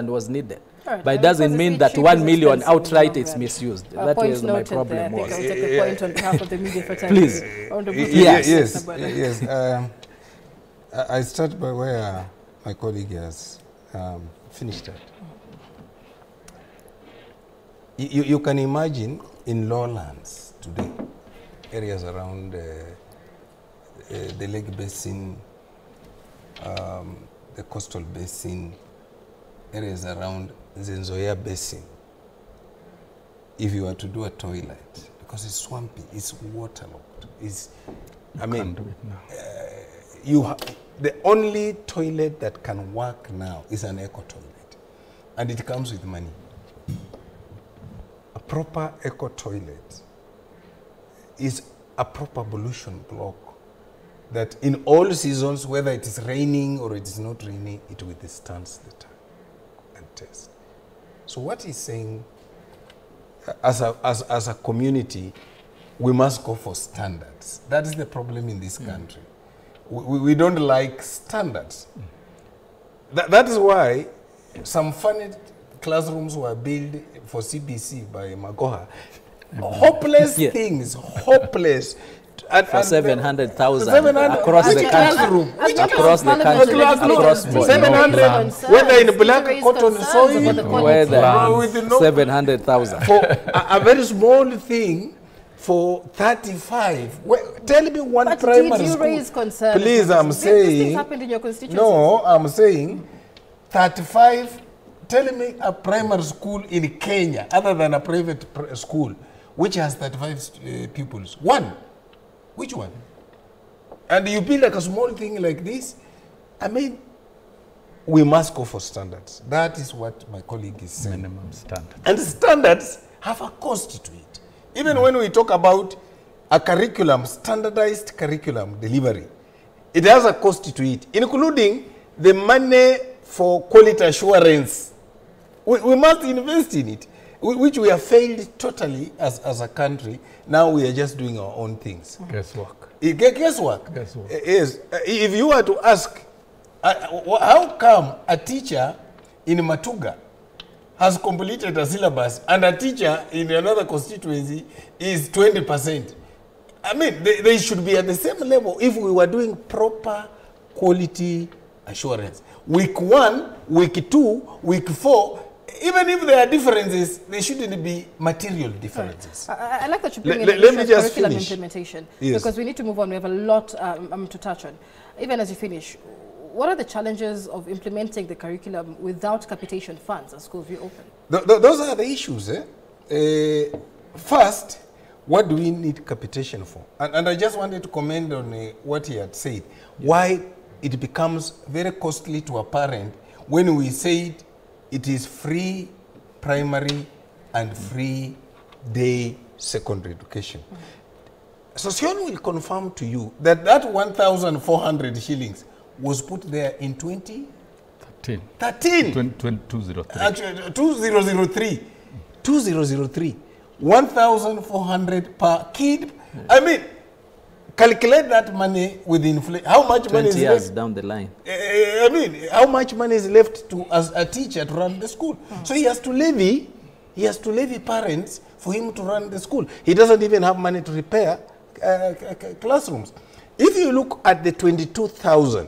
was needed. Right. But it doesn't mean that 1 million outright is misused. That is my problem. I think I'll take the point on behalf of the media for time. Please. Yes. I start by where my colleague has finished at. You can imagine in lowlands today, areas around the Lake Basin, the coastal basin, areas around the Nzoia Basin, if you were to do a toilet, because it's swampy, it's waterlogged, the only toilet that can work now is an eco toilet, and it comes with money. A proper eco toilet is a proper pollution block that in all seasons, whether it is raining or it is not raining, it withstands the time and test. So what he's saying, as a community, we must go for standards. That is the problem in this country. We don't like standards. That is why some funny classrooms were built for CBC by Magoha. Hopeless things, hopeless. For 700,000 across the country. Across the country. Across 700, whether in black cotton soil, whether 700,000. For a very small thing, for 35. Tell me one primary did you school. Raise concern? Please, I'm saying. Things happened in your constituency. No, I'm saying 35. Tell me a primary school in Kenya, other than a private school, which has 35 pupils. One. Which one? And you build like a small thing like this. I mean, we must go for standards. That is what my colleague is saying. Minimum standards. And standards have a cost to it. Even when we talk about a curriculum, standardized curriculum delivery, it has a cost to it, including the money for quality assurance. We must invest in it, which we have failed totally as a country. Now we are just doing our own things. Guesswork. Guesswork. Yes. If you were to ask, how come a teacher in Matuga has completed a syllabus and a teacher in another constituency is 20%? I mean, they should be at the same level if we were doing proper quality assurance. Week 1, week 2, week 4, even if there are differences, they shouldn't be material differences. Right. I like that you bring in curriculum implementation, because we need to move on. We have a lot to touch on. Even as you finish, what are the challenges of implementing the curriculum without capitation funds as schools reopen? Those are the issues. First, what do we need capitation for? And I just wanted to comment on what he had said. Why it becomes very costly to a parent when we say it is free primary and free day secondary education. Sosion will confirm to you that that 1,400 shillings was put there in 2013. 2003. 2003. 1,400 per kid. I mean, calculate that money with inflation. How much money is left? 20 years down the line. I mean, how much money is left to as a teacher to run the school? So he has to levy parents for him to run the school. He doesn't even have money to repair classrooms. If you look at the 22,000,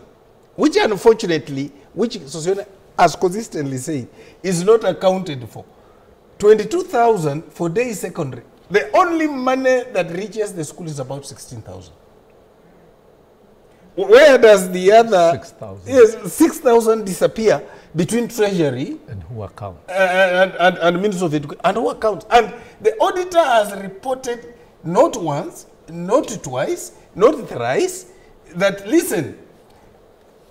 which unfortunately, which Sociona has consistently said, is not accounted for. 22,000 for day secondary. The only money that reaches the school is about 16,000. Where does the other 6,000? Yes, 6,000 disappear between Treasury and who account and Ministry of Education and who accounts? And the auditor has reported not once, not twice, not thrice that listen,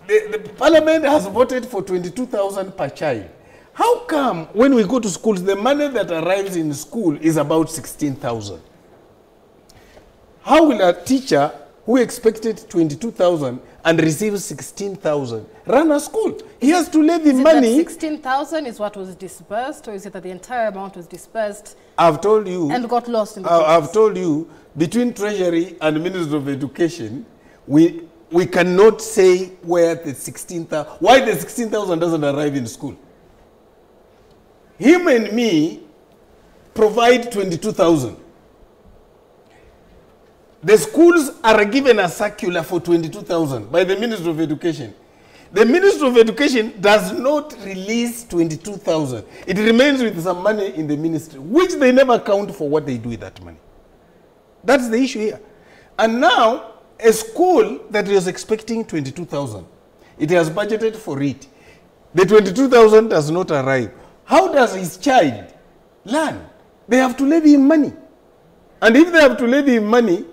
the Parliament has voted for 22,000 per child. How come when we go to schools, the money that arrives in school is about 16,000? How will a teacher who expected 22,000 and receives 16,000 run a school? He has to levy money. 16,000 is what was disbursed, or is it that the entire amount was disbursed? I've told you. And got lost in the I've told you, between Treasury and Ministry of Education, we cannot say where the 16,000, why the 16,000 doesn't arrive in school. him and me provide 22,000. The schools are given a circular for 22,000 by the Ministry of Education. The Ministry of Education does not release 22,000. It remains with some money in the ministry, which they never account for what they do with that money. That's the issue here. And now, a school that was expecting 22,000, it has budgeted for it. The 22,000 does not arrive. How does his child learn? They have to levy him money. And if they have to levy him money,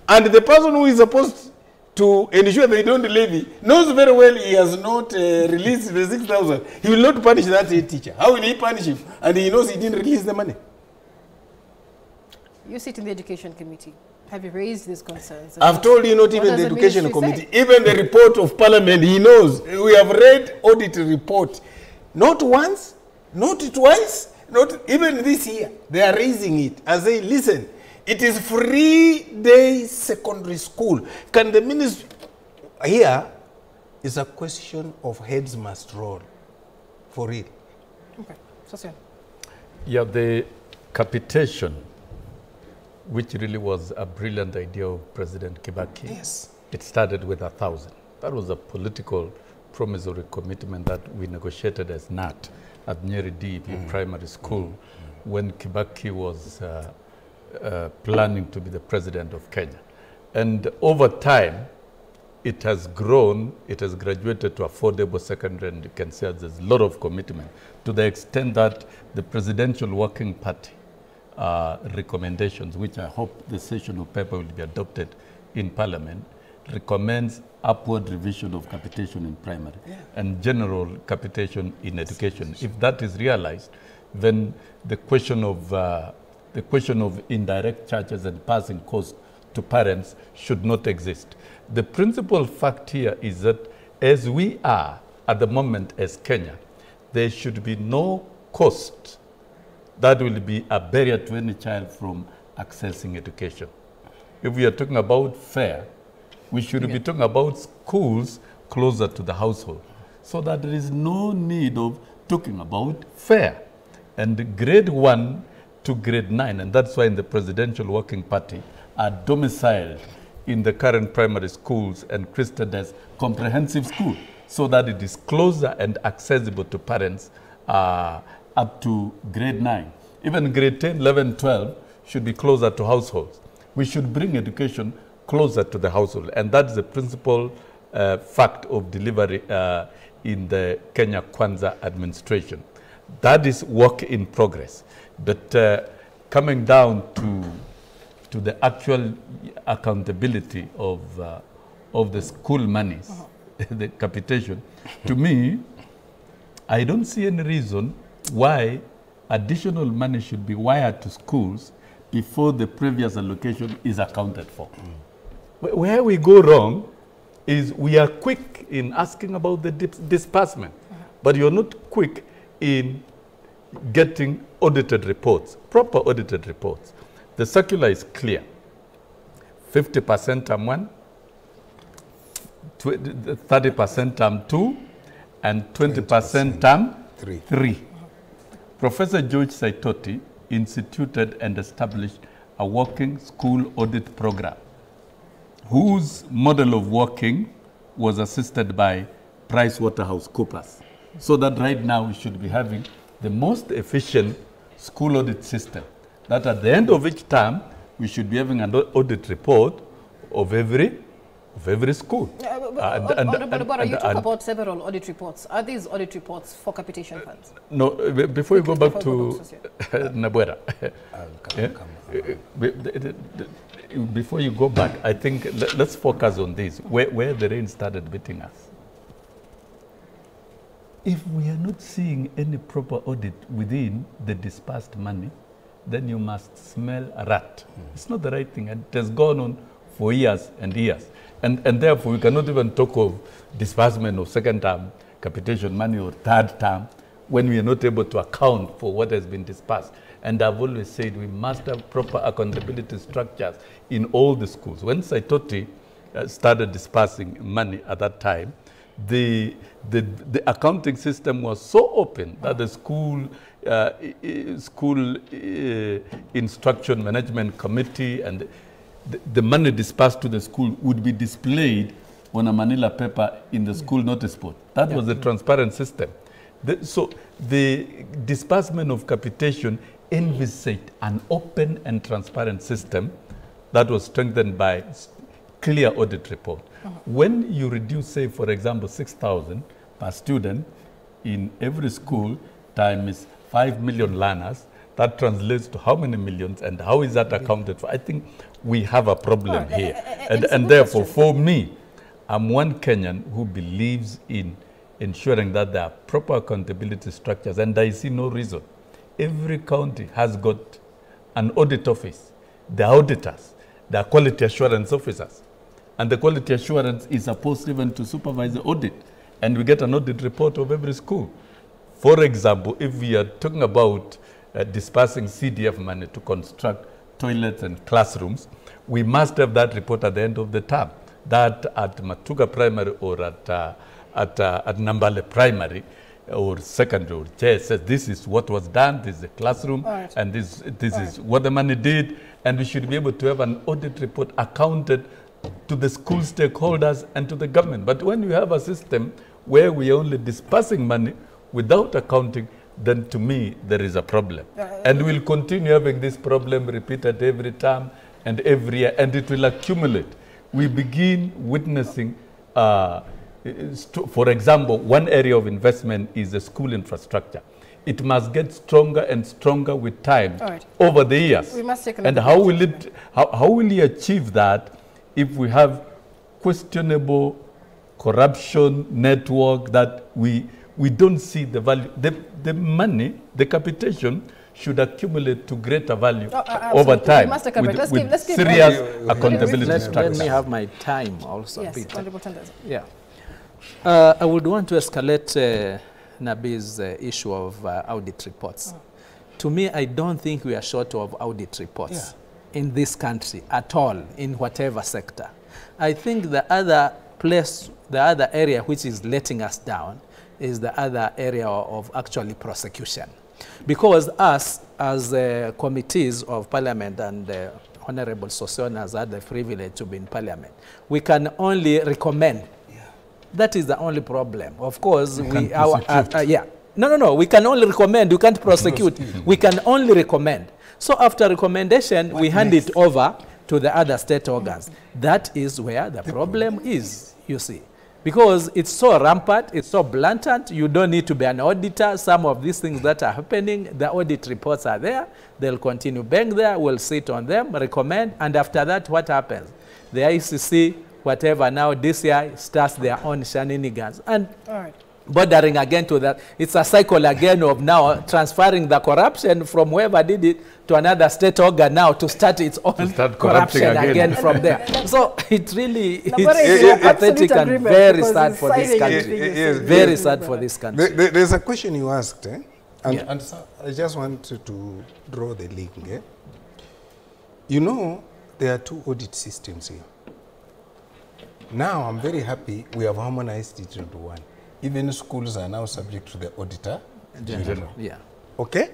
and the person who is supposed to ensure they don't levy knows very well he has not released the 6,000, he will not punish that head teacher. How will he punish him? And he knows he didn't release the money. You sit in the Education Committee. Have you raised these concerns? I've told you, not even the Education Committee, even the report of Parliament, he knows. We have read audit report. Not once, not twice, not even this year. They are raising it and saying, listen, it is free-day secondary school. Can the ministry... Here is a question of heads must roll. For real. Okay. So, yeah, the capitation, which really was a brilliant idea of President Kibaki. Yes. It started with 1,000. That was a political promissory commitment that we negotiated as NAT at Nyeri DEP Primary School when Kibaki was planning to be the president of Kenya. And over time, it has grown, it has graduated to affordable secondary, and you can see there's a lot of commitment to the extent that the Presidential Working Party recommendations, which I hope the session of paper will be adopted in Parliament, recommends upward revision of capitation in primary and general capitation in education. If that is realized, then the question of indirect charges and passing costs to parents should not exist. The principal fact here is that as we are at the moment as Kenya, there should be no cost that will be a barrier to any child from accessing education. If we are talking about fare, we should be talking about schools closer to the household, so that there is no need of talking about fare. And grade 1 to grade 9, and that's why in the Presidential Working Party are domiciled in the current primary schools and christened as comprehensive school, so that it is closer and accessible to parents up to grade 9. Even grade 10, 11, 12 should be closer to households. We should bring education closer to the household, and that's the principal fact of delivery in the Kenya Kwanza administration. That is work in progress. But coming down to the actual accountability of the school monies, the capitation, to me, I don't see any reason why additional money should be wired to schools before the previous allocation is accounted for. Where we go wrong is we are quick in asking about the disbursement, but you're not quick in getting audited reports, proper audited reports. The circular is clear. 50% term 1, 30% term 2, and 20% term 3. Professor George Saitoti instituted and established a working school audit program, whose model of working was assisted by PricewaterhouseCoopers. So that right now we should be having the most efficient school audit system, that at the end of each term, we should be having an audit report of every school. But you talk about several audit reports. Are these audit reports for capitation funds? No, before you go back to Nabwera, before you go back, I think let's focus on this, where the rain started beating us. If we are not seeing any proper audit within the disbursed money, then you must smell a rat. It's not the right thing, and it has gone on for years and years. And therefore, we cannot even talk of disbursement of second term capitation money or third term when we are not able to account for what has been disbursed. And I've always said we must have proper accountability structures in all the schools. When Saitoti started disbursing money at that time, the accounting system was so open that the school instruction management committee and the money dispersed to the school would be displayed on a manila paper in the school notice board. That was a transparent system. So the disbursement of capitation envisaged an open and transparent system that was strengthened by clear audit report. When you reduce, say, for example, 6,000 per student in every school times 5 million learners, that translates to how many millions and how is that accounted for? I think we have a problem here. And therefore, for me, I'm one Kenyan who believes in ensuring that there are proper accountability structures, and I see no reason. Every county has got an audit office, the auditors, the quality assurance officers, and the quality assurance is supposed even to supervise the audit, and we get an audit report of every school. For example, if we are talking about dispersing CDF money to construct toilets and classrooms, we must have that report at the end of the term. That at Matuga Primary or at Nambale Primary or secondary or chair says this is what was done, this is the classroom, and this is what the money did, and we should be able to have an audit report accounted to the school stakeholders and to the government. But when you have a system where we are only dispersing money without accounting, then to me there is a problem. And we'll continue having this problem repeated every term and every year, and it will accumulate. We begin witnessing, for example, one area of investment is the school infrastructure. It must get stronger and stronger with time over the years. We must take and how will you achieve that if we have questionable corruption network that we don't see the value? The money, the capitation should accumulate to greater value over time with serious accountability structures. Let me have my time also. Yes, yeah. I would want to escalate Nabi's issue of audit reports. To me, I don't think we are short of audit reports in this country at all, in whatever sector. I think the other place, the other area which is letting us down is the other area of actually prosecution. Because us, as committees of Parliament, and Honorable Sosion has had the privilege to be in Parliament, we can only recommend. That is the only problem. Of course, we we can only recommend. We can't prosecute. We can only recommend. So after recommendation, we hand it over to the other state organs. That is where the problem is, you see. Because it's so rampant, it's so blatant, you don't need to be an auditor. Some of these things that are happening, the audit reports are there. They'll continue being there. We'll sit on them, recommend, and after that, what happens? The ICC, whatever now, this year starts their own shenanigans. And bordering again to that, it's a cycle again of now transferring the corruption from whoever did it to another state organ now to start its own corruption again from there. So it really is so pathetic and very sad for this country. Very sad for this country. There's a question you asked, and so I just wanted to draw the link. You know, there are two audit systems here. Now I'm very happy we have harmonized it into one. Even schools are now subject to the auditor general. Yeah. Okay?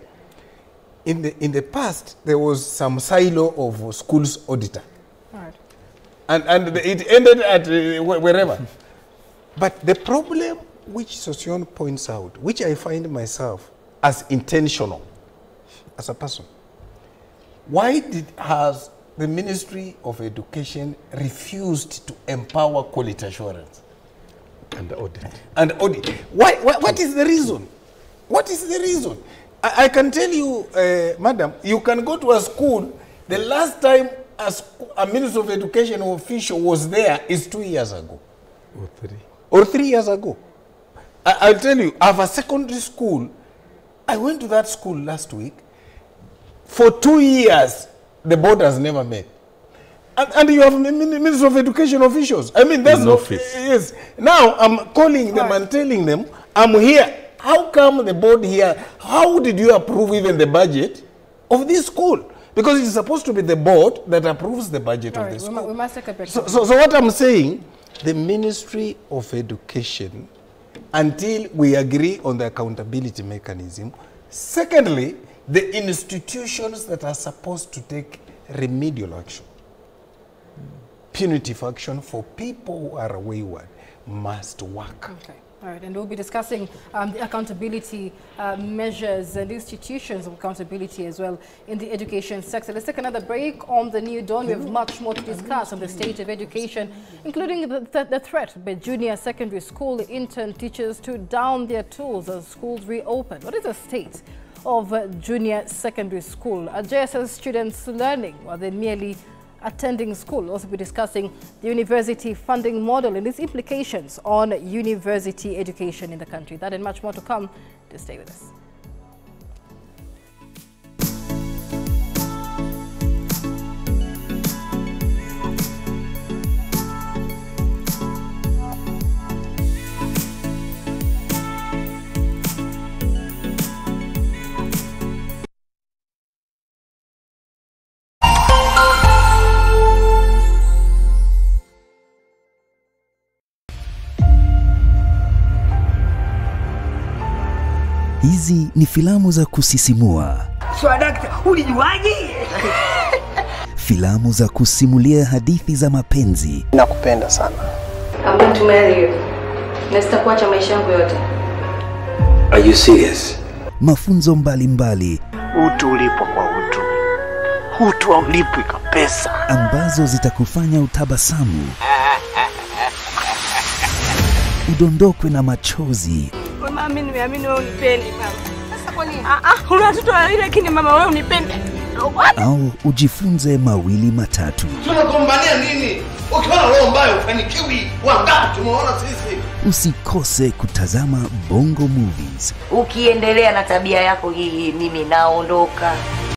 In the past, there was some silo of schools auditor. And it ended at wherever. But the problem which Sosion points out, which I find myself as intentional as a person, why has the Ministry of Education refused to empower quality assurance? And audit. And audit. What is the reason? What is the reason? I can tell you, madam, you can go to a school, the last time a Minister of Education official was there is 2 years ago. Or 3. Or 3 years ago. I'll tell you, I have a secondary school. I went to that school last week. For 2 years, the board has never met. And you have Minister of Education officials. I mean, that's no office. Yes. Now I'm calling them and telling them, I'm here. How come the board here? How did you approve even the budget of this school? Because it's supposed to be the board that approves the budget of the school. We must take a break. So what I'm saying, the Ministry of Education until we agree on the accountability mechanism. Secondly, the institutions that are supposed to take remedial action, punitive action for people who are wayward, must work. Okay. All right, and we'll be discussing the accountability measures and institutions of accountability as well in the education sector. Let's take another break. On the New Dawn, we have much more to discuss on the state of education, including the threat by junior secondary school intern teachers to down their tools as schools reopen. What is the state of junior secondary school? Are JSS students learning, or are they merely attending school? We'll also be discussing the university funding model and its implications on university education in the country. That and much more to come. Just stay with us. Hizi ni filamu za kusisimua. Swadakta, ulijuaje? Filamu za kusimulia hadithi za mapenzi. Nakupenda sana. I'm going to marry you. Nesta kuacha maisha yangu yote. Are you serious? Mafunzo mbalimbali. Utu ulipo kwa utu. Utu haulipwi kwa pesa. Ambazo zitakufanya utabasamu. Udondokwe na machozi. Mama, mimi nimeamini wewe unipendi mama. Sasa kwa nini? Una watoto wawili lakini mama wewe unipendi. Au ujifunze mawili matatu. Tunagombania nini? Ukiona roho mbaya ufanikiwi, wangapi tumeona sisi? Usikose kutazama Bongo Movies. Ukiendelea na tabia yako hii, mimi naondoka.